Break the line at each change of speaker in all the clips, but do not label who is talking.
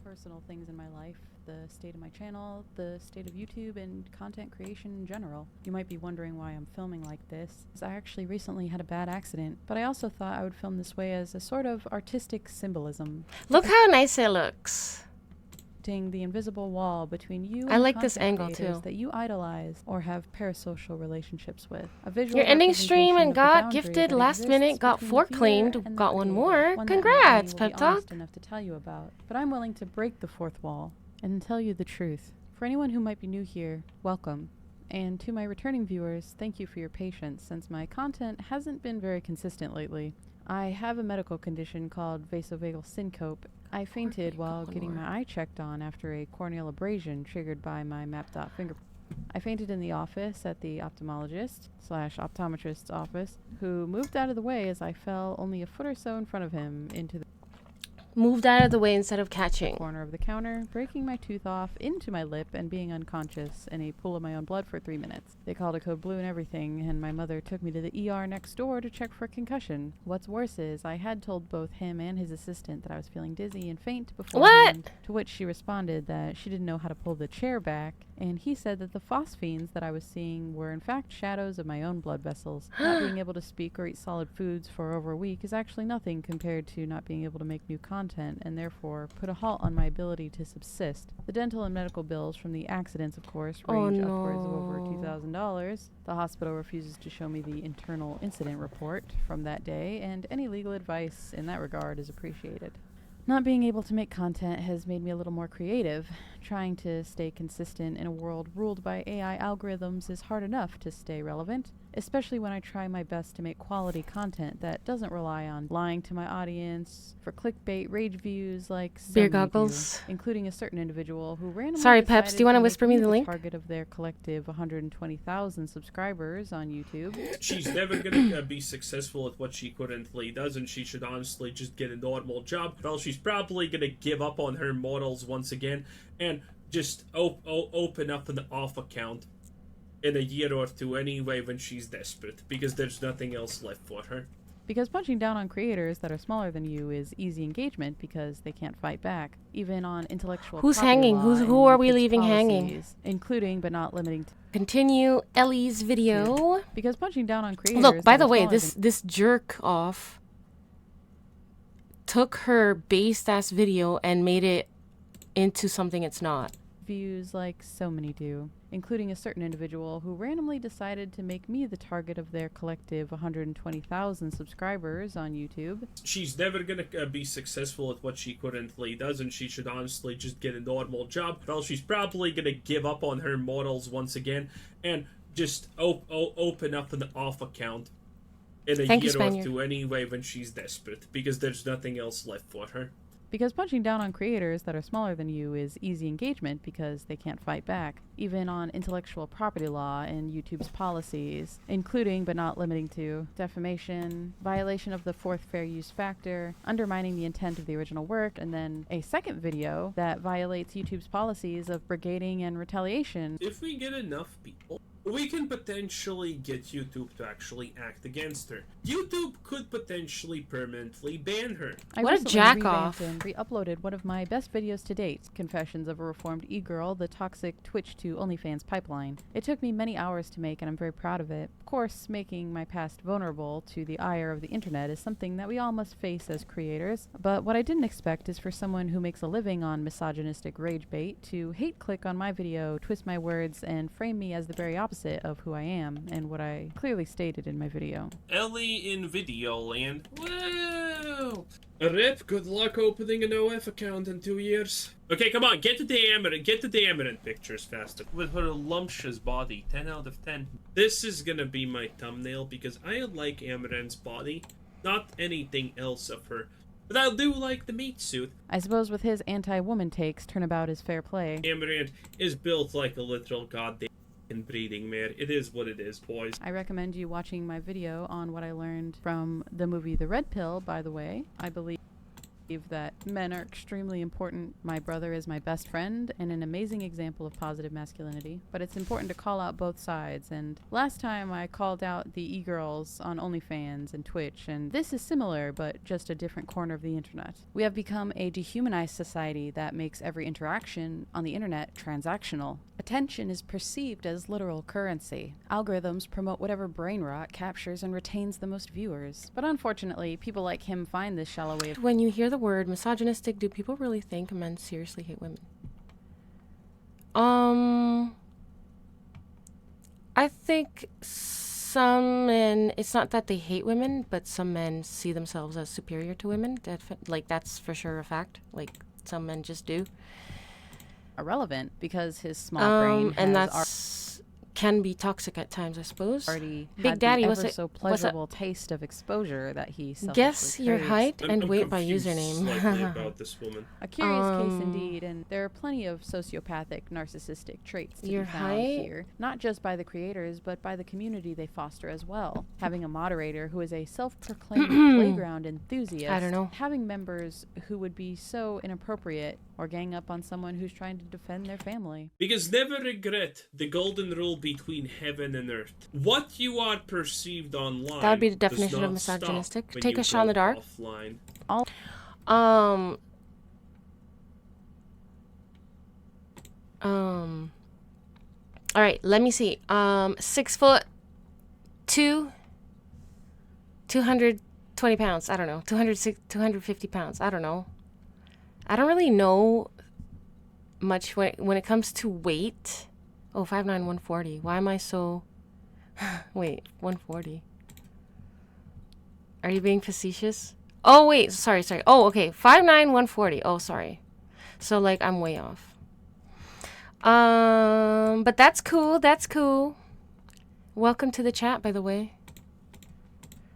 personal things in my life, the state of my channel, the state of YouTube, and content creation in general. You might be wondering why I'm filming like this. I actually recently had a bad accident, but I also thought I would film this way as a sort of artistic symbolism.
Look how nice it looks.
The invisible wall between you
I
and
like
the
this
content
angle
creators
too.
that you idolize or have parasocial relationships with. A visual
You're ending stream
representation
and
of the
got
boundary
gifted
that
last minute,
exists
got
between
4
the viewer
claimed,
and the
got one
creator.
more.
One that
Congrats,
not many will
Pep
be
Talk.
honest enough to tell you about, but I'm willing to break the fourth wall and tell you the truth. For anyone who might be new here, welcome. And to my returning viewers, thank you for your patience since my content hasn't been very consistent lately. I have a medical condition called vasovagal syncope. I fainted while getting my eye checked on after a corneal abrasion triggered by my mapped out fingerprint. I fainted in the office at the optometrist/optometrist's office, who moved out of the way as I fell only a foot or so in front of him into the
Moved out of the way instead of catching.
corner of the counter, breaking my tooth off into my lip and being unconscious in a pool of my own blood for 3 minutes. They called a code blue and everything, and my mother took me to the ER next door to check for concussion. What's worse is I had told both him and his assistant that I was feeling dizzy and faint beforehand, to which she responded that she didn't know how to pull the chair back, and he said that the phosphenes that I was seeing were in fact shadows of my own blood vessels. Not being able to speak or eat solid foods for over a week is actually nothing compared to not being able to make new content, and therefore put a halt on my ability to subsist. The dental and medical bills from the accidents, of course, range upwards of over $2,000. The hospital refuses to show me the internal incident report from that day, and any legal advice in that regard is appreciated. Not being able to make content has made me a little more creative. Trying to stay consistent in a world ruled by AI algorithms is hard enough to stay relevant, especially when I try my best to make quality content that doesn't rely on lying to my audience for clickbait rage views like
Beer
some may
goggles.
do, including a certain individual who randomly
Sorry, Peps,
decided
do you want to
make
whisper me the
the
link?
target of their collective 120,000 subscribers on YouTube.
She's never gonna be successful at what she currently does, and she should honestly just get a normal job. Well, she's probably gonna give up on her morals once again and just open up an off account in a year or two anyway when she's desperate, because there's nothing else left for her.
Because punching down on creators that are smaller than you is easy engagement because they can't fight back, even on intellectual
Who's
property
hanging?
law
Who
and
are we
YouTube's
leaving hanging?
policies, including but not limiting to.
Continue Elly's video.
Because punching down on creators.
Look, by
that
the
are
way,
smaller
this jerk off took her based ass video and made it into something it's not.
views like so many do, including a certain individual who randomly decided to make me the target of their collective 120,000 subscribers on YouTube.
She's never gonna be successful at what she currently does, and she should honestly just get a normal job. Well, she's probably gonna give up on her morals once again and just open up an off account in a year or two anyway when she's desperate, because there's nothing else left for her.
Because punching down on creators that are smaller than you is easy engagement because they can't fight back, even on intellectual property law and YouTube's policies, including but not limiting to defamation, violation of the fourth fair use factor, undermining the intent of the original work, and then a second video that violates YouTube's policies of brigading and retaliation.
If we get enough people, we can potentially get YouTube to actually act against her. YouTube could potentially permanently ban her.
What a jack-off.
I recently re-uploaded one of my best videos to date, Confessions of a Reformed E-Girl, the toxic Twitch to OnlyFans pipeline. It took me many hours to make and I'm very proud of it. Of course, making my past vulnerable to the ire of the internet is something that we all must face as creators, but what I didn't expect is for someone who makes a living on misogynistic rage bait to hate click on my video, twist my words, and frame me as the very opposite of who I am and what I clearly stated in my video.
EllyInVideoland. Woo! Rip, good luck opening an OF account in 2 years. Okay, come on, get the Amaranth pictures faster. With her lumptious body, 10 out of 10. This is gonna be my thumbnail because I like Amaranth's body, not anything else of her. But I do like the meat suit.
I suppose with his anti-woman takes, turnabout is fair play.
Amaranth is built like a literal goddamn breeding mare. It is what it is, boys.
I recommend you watching my video on what I learned from the movie The Red Pill, by the way. I believe that men are extremely important. My brother is my best friend and an amazing example of positive masculinity, but it's important to call out both sides. And last time I called out the e-girls on OnlyFans and Twitch, and this is similar, but just a different corner of the internet. We have become a dehumanized society that makes every interaction on the internet transactional. Attention is perceived as literal currency. Algorithms promote whatever brain rot captures and retains the most viewers. But unfortunately, people like him find this shallow way of...
When you hear the word misogynistic, do people really think men seriously hate women? I think some men, it's not that they hate women, but some men see themselves as superior to women. That's for sure a fact. Like, some men just do.
Irrelevant because his small brain has
and that's can be toxic at times, I suppose.
Already
Big
had
Daddy,
the
what's
ever
it?
so pleasurable taste of exposure that he selfishly
Guess your
craves.
height and
I'm
wait by
confused
username.
slightly about this woman.
A curious case indeed, and there are plenty of sociopathic, narcissistic traits to
Your
be found
height?
here, not just by the creators, but by the community they foster as well. Having a moderator who is a self-proclaimed playground enthusiast,
I don't know.
having members who would be so inappropriate or gang up on someone who's trying to defend their family.
Because never regret the golden rule between heaven and earth. What you are perceived online.
That would be the
does
definition of
not stop
misogynistic.
when
Take
you
a shot in
go
the dark.
Offline.
All right, let me see. 6 foot 2, 220 pounds. I don't know. 250 pounds. I don't know. I don't really know much when it comes to weight. Oh, 5'9", 140. Why am I so... Wait, 140. Are you being facetious? Oh, wait, sorry. Oh, okay, 5'9", 140. Oh, sorry. So, like, I'm way off. But that's cool. Welcome to the chat, by the way.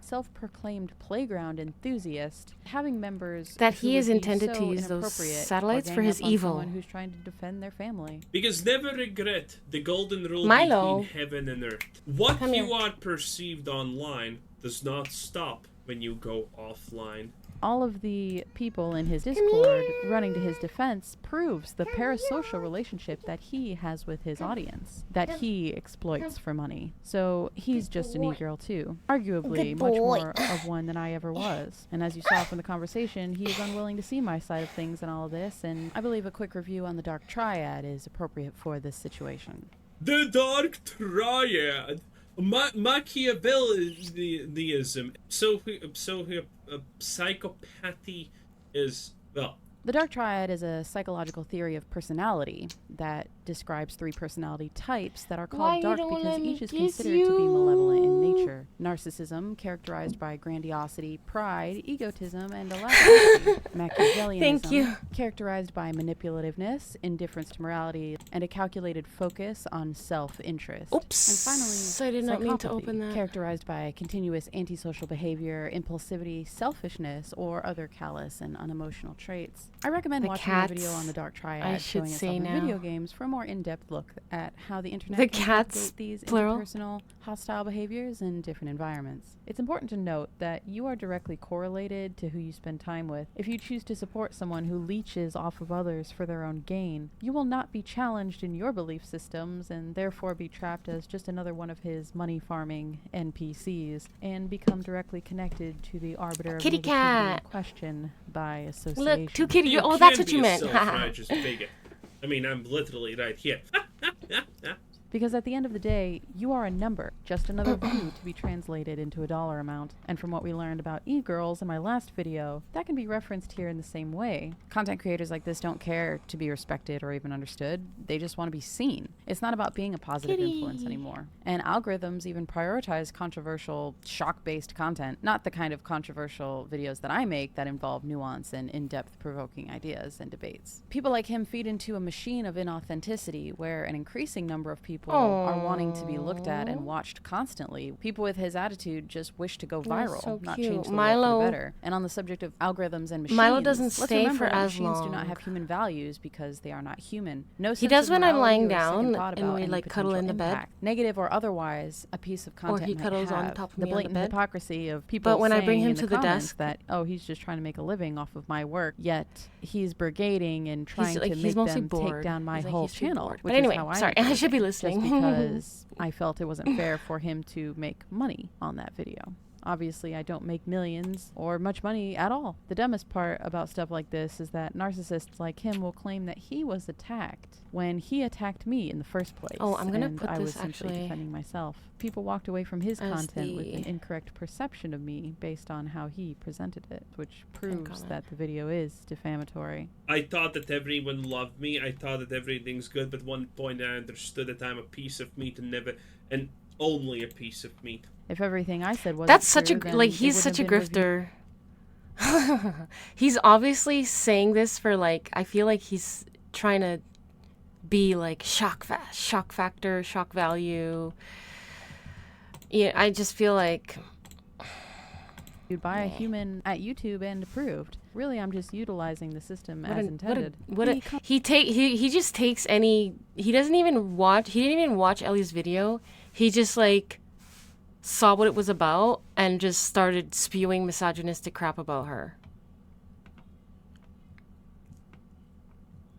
Self-proclaimed playground enthusiast, having members
That
who
he
would
is
be
intended
so
to use those
inappropriate
satellites
or
for
gang
his
up on
evil.
someone who's trying to defend their family.
Because never regret the golden rule
Milo.
between heaven and earth. What
Come
you
here.
are perceived online does not stop when you go offline.
All of the people in his Discord running to his defense proves the parasocial relationship that he has with his audience, that he exploits for money. So he's just an e-girl too, arguably much more of one than I ever was. And as you saw from the conversation, he is unwilling to see my side of things in all of this, and I believe a quick review on the Dark Triad is appropriate for this situation.
The Dark Triad. Machiavellianism. Psychopathy is, well...
The Dark Triad is a psychological theory of personality that describes 3 personality types that are called dark because each is considered to be malevolent in nature. Narcissism, characterized by grandiosity, pride, egotism, and a lack of empathy. Machiavellianism,
Thank you.
characterized by manipulativeness, indifference to morality, and a calculated focus on self-interest.
Oops.
And finally,
I did not mean to
psychopathy,
open that.
characterized by continuous antisocial behavior, impulsivity, selfishness, or other callous and unemotional traits. I recommend
The
watching the video on the Dark Triad
I should
showing
say
itself in
now.
video games for a more in-depth look at how the internet
The
can
cats,
propagate these
plural.
interpersonal, hostile behaviors in different environments. It's important to note that you are directly correlated to who you spend time with. If you choose to support someone who leeches off of others for their own gain, you will not be challenged in your belief systems and therefore be trapped as just another one of his money-farming NPCs and become directly connected to the arbiter of
Kitty
negativity
cat.
in question by association.
Look, 2 kitty.
You
Oh, that's
can
what you
be a
meant.
self-righteous bigot. I mean, I'm literally right here.
Because at the end of the day, you are a number, just another view to be translated into a dollar amount. And from what we learned about e-girls in my last video, that can be referenced here in the same way. Content creators like this don't care to be respected or even understood. They just want to be seen. It's not about being a positive influence anymore. And algorithms even prioritize controversial, shock-based content, not the kind of controversial videos that I make that involve nuance and in-depth provoking ideas and debates. People like him feed into a machine of inauthenticity where an increasing number of people people are wanting to be looked at and watched constantly. People with his attitude just wish to go viral,
so
not
cute.
change the
Milo-
world for the better. And on the subject of algorithms and machines,
Milo doesn't
let's
stay
remember
for
that
as
machines do not
long.
have human values because they are not human. No
He
sense
does
of
when I'm
morality
lying
or second
down
thought
and
about
we,
any
like, cuddle
potential
in the bed.
impact, negative or otherwise, a piece of content
he
might
cuddles on
have.
top of
The
me on the
blatant
bed.
hypocrisy of people
But when I bring
saying
him
in
to
the
the
comments
desk-
that, oh, he's just trying to make a living off of my work, yet he's brigading and trying
like,
to
he's
make
mostly
them
bored.
take down my
He's like,
whole
he's too
channel.
bored.
Which
But anyway,
is how
sorry,
I
I should be
just
listening.
because I felt it wasn't fair for him to make money on that video. Obviously, I don't make millions or much money at all. The dumbest part about stuff like this is that narcissists like him will claim that he was attacked when he attacked me in the first place.
Oh, I'm gonna
and
put
I was
this
simply
actually
defending myself. People walked away from his
as
content with an
the
incorrect perception of me based on how he presented it, which proves
comment.
that the video is defamatory.
I thought that everyone loved me. I thought that everything's good, but one point I understood that I'm a piece of meat and never, and only a piece of meat.
If everything I said was
That's such a like he's such a grifter. He's obviously saying this for like I feel like he's trying to be like shock factor, shock value. Yeah, I just feel like
by a human at YouTube and approved. Really, I'm just utilizing the system as intended.
He just takes any. He didn't even watch Elly's video. He just like saw what it was about and just started spewing misogynistic crap about her.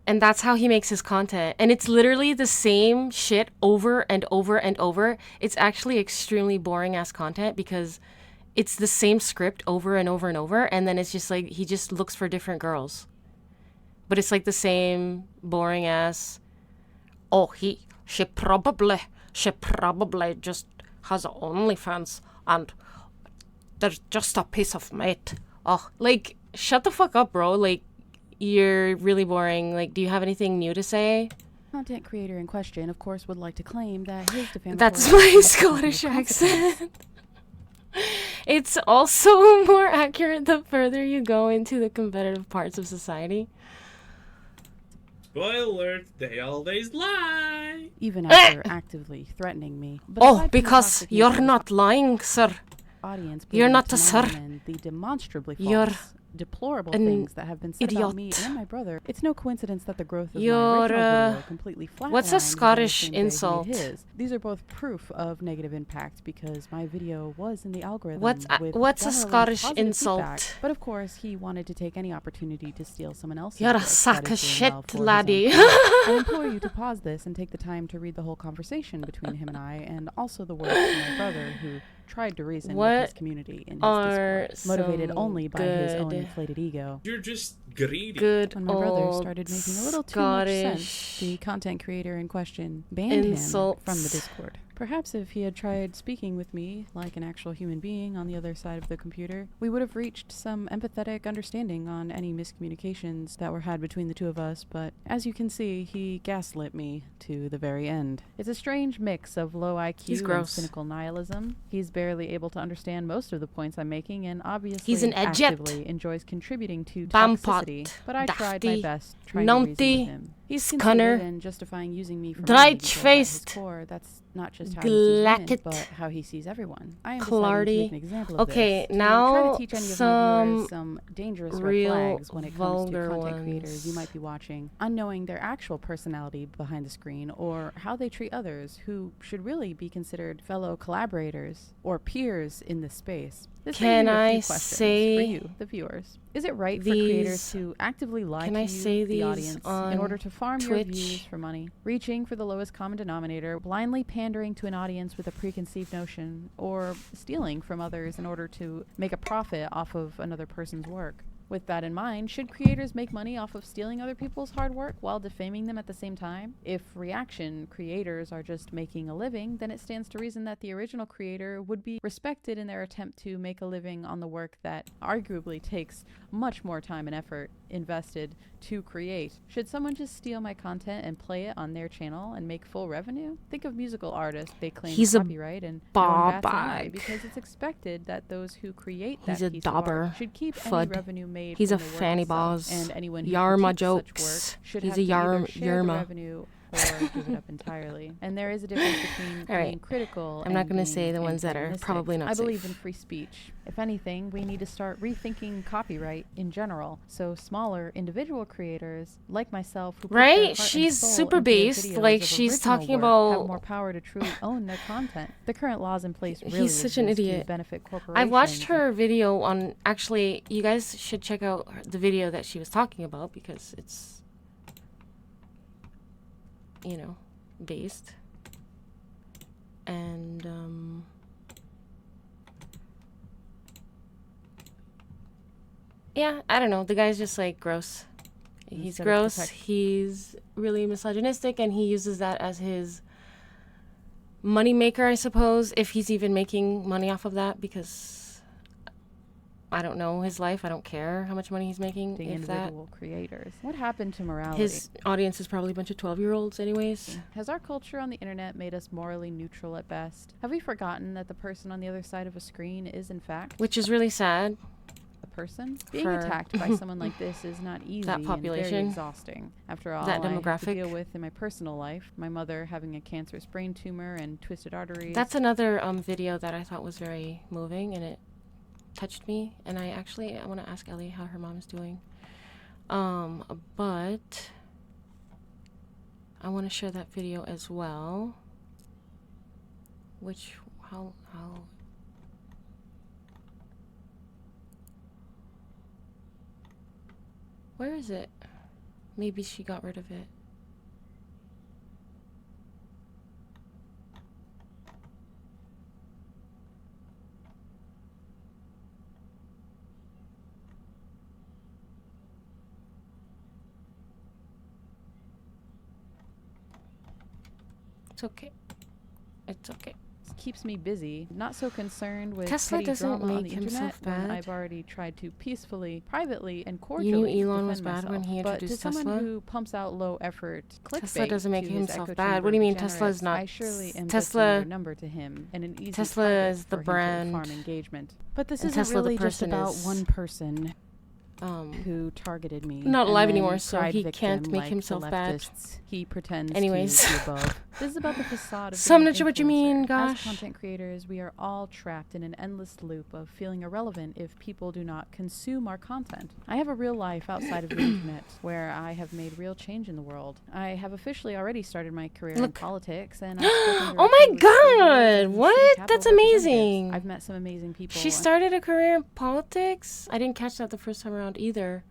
And that's how he makes his content. And it's literally the same shit over and over and over. It's actually extremely boring ass content because it's the same script over and over and over. And then it's just like he just looks for different girls. But it's like the same boring ass. Oh, she probably just has OnlyFans and there's just a piece of meat. Oh, like, shut the fuck up, bro. Like, you're really boring. Like, do you have anything new to say?
Content creator in question, of course, would like to claim that his defamatory...
That's my Scottish accent. It's also more accurate the further you go into the competitive parts of society.
Spoiler alert, they always lie.
Even after actively threatening me. But
Oh,
aside from the
because
toxic
you're
nature of
not lying, sir.
audience
You're
putting
not
to
a
my
sir.
and the demonstrably
You're
false, deplorable
an
things that have been said about me
idiot.
and my brother. It's no coincidence that the growth of
You're,
my original video completely flatlined
what's a
within the
Scottish
same day he made
insult?
his. These are both proof of negative impact because my video was in the algorithm.
What's a
generally
Scottish
positive
insult?
feedback. But of course, he wanted to take any opportunity to steal someone else's
You're a
work that
sack
is
of
doing
shit,
well for his own
laddie.
cause. I implore you to pause this and take the time to read the whole conversation between him and I, and also the words of my brother, who tried to reason with his community in his Discord, motivated only by his own inflated ego.
You're just greedy.
Good
When my brother
old
started making a little too much sense,
Scottish
the content creator in question banned him
insults.
from the Discord. Perhaps if he had tried speaking with me like an actual human being on the other side of the computer, we would have reached some empathetic understanding on any miscommunications that were had between the two of us, but as you can see, he gaslit me to the very end. It's a strange mix of low
He's
IQ and
gross.
cynical nihilism. He's barely able to understand most of the points I'm making and obviously
He's an idiot.
actively enjoys contributing to
Bampot,
toxicity, but I tried my
dafty,
best trying to reason
numpty,
with him. He's
scunner,
conceited and justifying using me for money because at his
dried-faced,
core, that's not just how he sees women,
glacket,
but how he sees everyone. I am deciding to
clardy.
make an example of
Okay,
this, to
now
try to teach any of my
some
viewers some dangerous red
real
flags when it comes to
vulgar
content creators you
ones.
might be watching, unknowing their actual personality behind the screen or how they treat others who should really be considered fellow collaborators or peers in this space. This
Can
brings me to a
I
few questions
say
for you, the viewers? Is it right for creators
these-
to actively lie
Can
to
I
you,
say
the
these
audience,
on
in order to farm your
Twitch?
views for money, reaching for the lowest common denominator, blindly pandering to an audience with a preconceived notion, or stealing from others in order to make a profit off of another person's work? With that in mind, should creators make money off of stealing other people's hard work while defaming them at the same time? If reaction creators are just making a living, then it stands to reason that the original creator would be respected in their attempt to make a living on the work that arguably takes much more time and effort invested to create. Should someone just steal my content and play it on their channel and make full revenue? Think of musical artists. They claim
He's a
copyright and no one bats an eye
barbag.
because it's expected that those who create that
He's a
piece of art
dauber.
should keep any
Fud.
revenue made
He's
from
a
the work
fanny
itself,
boss.
and anyone who
Yarma
critiques such
jokes.
work should
He's
have
a
to either
yarm-
share the
yarma.
revenue or give it up entirely. And there is a difference between
All right.
being critical
I'm not
and
going to
being
say the ones that are
antagonistic.
probably not
I
safe.
believe in free speech. If anything, we need to start rethinking copyright in general. So smaller individual creators like myself who put their
Right?
heart and
She's
soul
super
into their
based.
videos
Like,
of
she's
original
talking
work
about-
have more power to truly own their content. The current laws in place really
He's such an
exist to
idiot.
benefit corporations.
I watched her video on, actually, you guys should check out the video that she was talking about because it's, you know, based. And, yeah, I don't know. The guy's just like gross. He's
Instead of
gross.
protect-
He's really misogynistic, and he uses that as his money maker, I suppose, if he's even making money off of that, because I don't know his life. I don't care how much money he's making.
The
If that,
individual creators. What happened to morality?
his audience is probably a bunch of 12-year-olds anyways.
Has our culture on the internet made us morally neutral at best? Have we forgotten that the person on the other side of a screen is, in fact,
Which is really sad.
a person? Being
For
attacked by someone like this is not easy and
population.
very exhausting. After all,
That
I have to
demographic.
deal with in my personal life, my mother having a cancerous brain tumor and twisted arteries.
That's another video that I thought was very moving, and it touched me. And I want to ask Elly how her mom is doing. But I want to share that video as well. Which, how where is it? Maybe she got rid of it. It's okay. It's okay.
keeps me busy. Not so concerned with
Tesla
petty
doesn't
drama on
make
the
himself
internet when
bad.
I've already tried to peacefully, privately, and
You
cordially
knew Elon
defend
was bad
myself.
when he
But to
introduced
someone
Tesla?
who pumps out low effort clickbait
Tesla doesn't make
to his
himself
echo
bad.
chamber
What do you mean
degenerates,
Tesla is not-
I surely am
Tesla-
just another number to him and an easy
Tesla
target
is the
for him to
brand.
farm engagement. But this
And
isn't
Tesla, the
really just
person,
about
is,
one person
um,
who targeted me.
not
and
alive
then
anymore, so
cried
he
victim
can't make
like the
himself bad.
leftists He pretends
Anyways.
to be above. This is about the facade of
So I'm
being
not sure what you mean,
influencer.
gosh.
As content creators, we are all trapped in an endless loop of feeling irrelevant if people do not consume our content. I have a real life outside of the internet where I have made real change in the world. I have officially already started my career in
Look.
politics, and I've spoken
Oh my
directly with
God,
CEOs and
what?
city
That's
capital representatives.
amazing.
I've met some amazing people.
She started a career in politics? I didn't catch that the first time around either.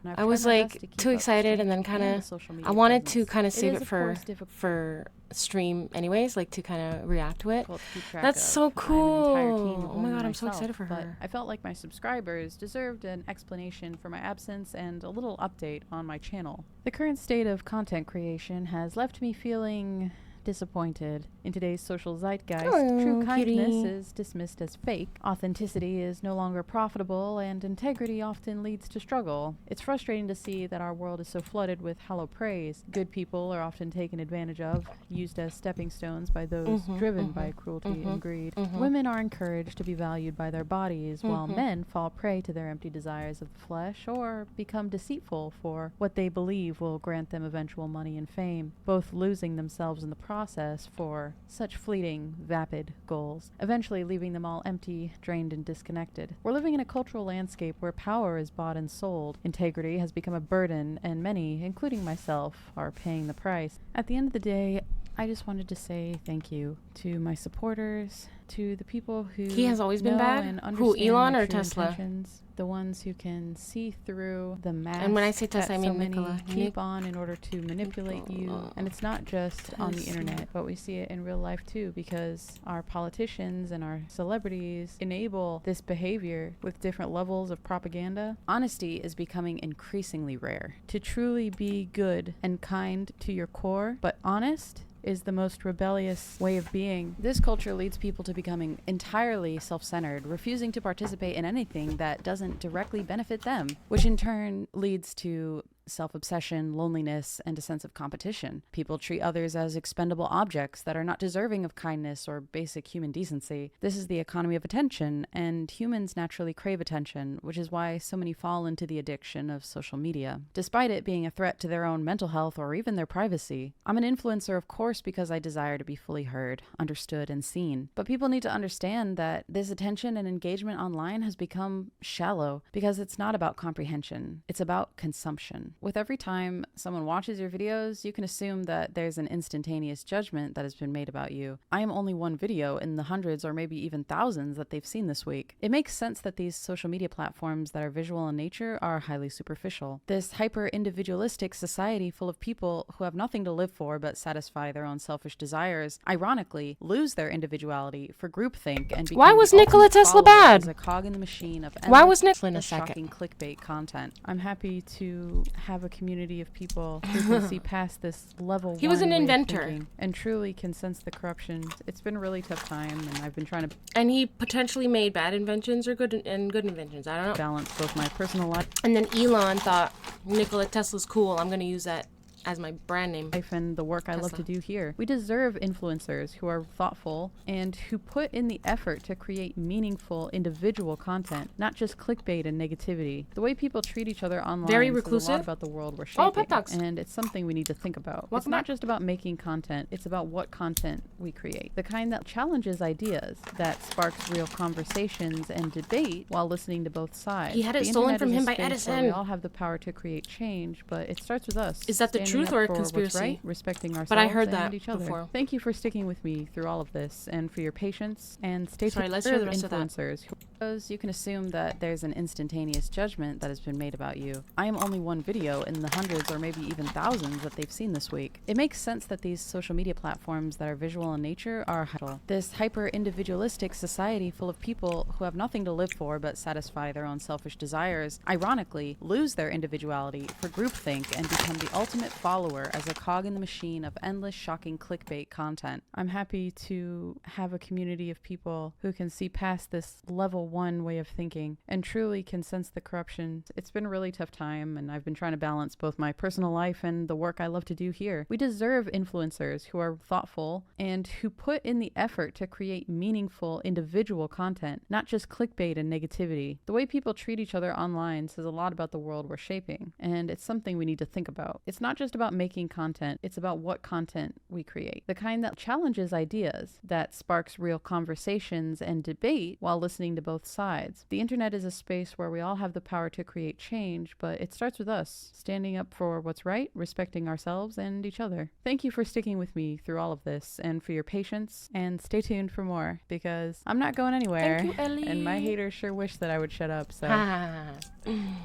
and I've
I
tried
was
my
like
best to keep
too
up
excited and then
change
kind
and the
of
social media
I wanted to
presence.
kind of
It
save
is,
it
of
for
course, difficult
stream anyways, like to kind of react to it.
to keep track
That's
of.
so
I have an entire team
cool.
of
Oh my
women
God, I'm so
myself,
excited for
but
her.
I felt like my subscribers deserved an explanation for my absence and a little update on my channel. The current state of content creation has left me feeling disappointed. In today's social zeitgeist,
Oh,
true kindness
cutie.
is dismissed as fake, authenticity is no longer profitable, and integrity often leads to struggle. It's frustrating to see that our world is so flooded with hollow praise. Good people are often taken advantage of, used as stepping stones by those driven by cruelty and greed. Women are encouraged to be valued by their bodies, while men fall prey to their empty desires of the flesh or become deceitful for what they believe will grant them eventual money and fame, both losing themselves in the process for such fleeting, vapid goals, eventually leaving them all empty, drained, and disconnected. We're living in a cultural landscape where power is bought and sold. Integrity has become a burden, and many, including myself, are paying the price. At the end of the day, I just wanted to say thank you to my supporters, to the people who
He has always been
know
bad?
and
Who,
understand
Elon
my
or
true
Tesla?
intentions, the ones who can see through the mask
And when I say Tesla,
that
I mean
so many
Nikola.
keep on in order to manipulate you. And it's not just on the
Tesla.
internet, but we see it in real life too, because our politicians and our celebrities enable this behavior with different levels of propaganda. Honesty is becoming increasingly rare. To truly be good and kind to your core, but honest, is the most rebellious way of being. This culture leads people to becoming entirely self-centered, refusing to participate in anything that doesn't directly benefit them, which in turn leads to self-obsession, loneliness, and a sense of competition. People treat others as expendable objects that are not deserving of kindness or basic human decency. This is the economy of attention, and humans naturally crave attention, which is why so many fall into the addiction of social media, despite it being a threat to their own mental health or even their privacy. I'm an influencer, of course, because I desire to be fully heard, understood, and seen. But people need to understand that this attention and engagement online has become shallow because it's not about comprehension. It's about consumption. With every time someone watches your videos, you can assume that there's an instantaneous judgment that has been made about you. I am only one video in the hundreds or maybe even thousands that they've seen this week. It makes sense that these social media platforms that are visual in nature are highly superficial. This hyper-individualistic society full of people who have nothing to live for but satisfy their own selfish desires, ironically, lose their individuality for groupthink and become
Why was
the
Nikola
ultimate
Tesla
follower
bad?
as a cog in the machine of
Why was
endless
Nikola in a
shocking
second?
clickbait content. I'm happy to have a community of people who can see past this level
He was
one
an
way of
inventor.
thinking and truly can sense the corruption. It's been a really tough time, and I've been trying to
And he potentially made bad inventions or good inventions. I don't know.
balance both my personal life
And then Elon thought Nikola Tesla's cool. I'm gonna use that as my brand name.
and the work I love
Tesla.
to do here. We deserve influencers who are thoughtful and who put in the effort to create meaningful individual content, not just clickbait and negativity. The way people treat each other online
Very
says a
reclusive?
lot about the world we're
Oh,
shaping,
pep talks.
and it's something we need to think about.
Welcome
It's not
back.
just about making content, it's about what content we create. The kind that challenges ideas, that sparks real conversations and debate while listening to both sides.
He had it
The
stolen
internet
from
is a
him by
space where
Edison.
We all have the power to create change, but it starts with us.
Is that the
standing
truth
up
or a
for what's
conspiracy?
right, respecting ourselves
But I heard
and
that
each other.
before.
Thank you for sticking with me through all of this and for your patience, and stay
Sorry,
tuned
let's
for
hear the rest of that.
influencers. You can assume that there's an instantaneous judgment that has been made about you. I am only one video in the hundreds or maybe even thousands that they've seen this week. It makes sense that these social media platforms that are visual in nature are this hyper-individualistic society full of people who have nothing to live for but satisfy their own selfish desires, ironically, lose their individuality for groupthink and become the ultimate follower as a cog in the machine of endless shocking clickbait content. I'm happy to have a community of people who can see past this level one way of thinking and truly can sense the corruption. It's been a really tough time, and I've been trying to balance both my personal life and the work I love to do here. We deserve influencers who are thoughtful and who put in the effort to create meaningful individual content, not just clickbait and negativity. The way people treat each other online says a lot about the world we're shaping, and it's something we need to think about. It's not just about making content, it's about what content we create. The kind that challenges ideas, that sparks real conversations and debate while listening to both sides. The internet is a space where we all have the power to create change, but it starts with us, standing up for what's right, respecting ourselves and each other. Thank you for sticking with me through all of this and for your patience, and stay tuned for more because I'm not going anywhere.
Thank you, Elly.
And my haters sure wish that I would shut up, so
Ha.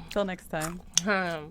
till next time.
Ha.